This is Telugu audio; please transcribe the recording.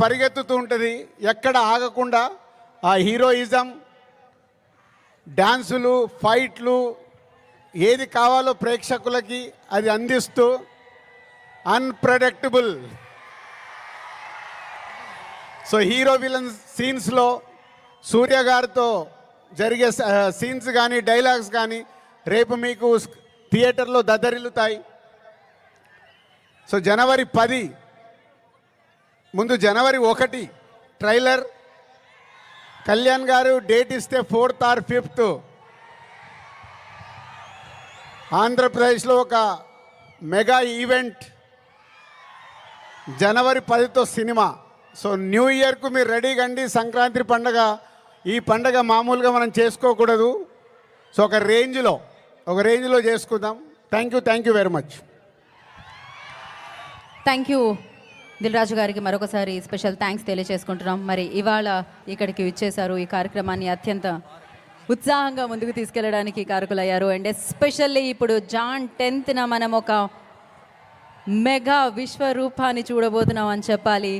పరిగెత్తుతూ ఉంటుంది, ఎక్కడ ఆగకుండా ఆ హీరోయిజం, డ్యాన్సులు, ఫైట్లు, ఏది కావాలో ప్రేక్షకులకి అది అందిస్తూ అన్ప్రెడిక్టబుల్. సో హీరో విలన్ సీన్స్లో సూర్య గారితో జరిగే సీన్స్ కానీ డైలాగ్స్ కానీ రేపు మీకు థియేటర్లో దద్దరిల్లుతాయి. సో జనవరి 10 ముందు జనవరి 1 ట్రైలర్, కళ్యాణ్ గారు డేట్ ఇస్తే 4th or 5th ఆంధ్రప్రదేశ్లో ఒక మెగా ఈవెంట్, జనవరి 10తో సినిమా. సో న్యూ ఇయర్కు మీరు రెడీగా అండి. సంక్రాంతి పండగ, ఈ పండగ మామూలుగా మనం చేసుకోకూడదు. సో ఒక రేంజ్లో చేసుకుందాం. Thank you very much. Thank you Dil Raju గారికి మరొకసారి స్పెషల్ థ్యాంక్స్ తెలియజేసుకుంటున్నాం. మరి ఇవాళ ఇక్కడికి ఇచ్చేశారు, ఈ కార్యక్రమాన్ని అత్యంత ఉత్సాహంగా ముందుకు తీసుకెళ్ళడానికి కారకులయ్యారు. అండ్ ఎస్పెషల్లీ ఇప్పుడు జాన్ 10th మనం ఒక మెగా విశ్వరూపాన్ని చూడబోతున్నాం అని చెప్పాలి.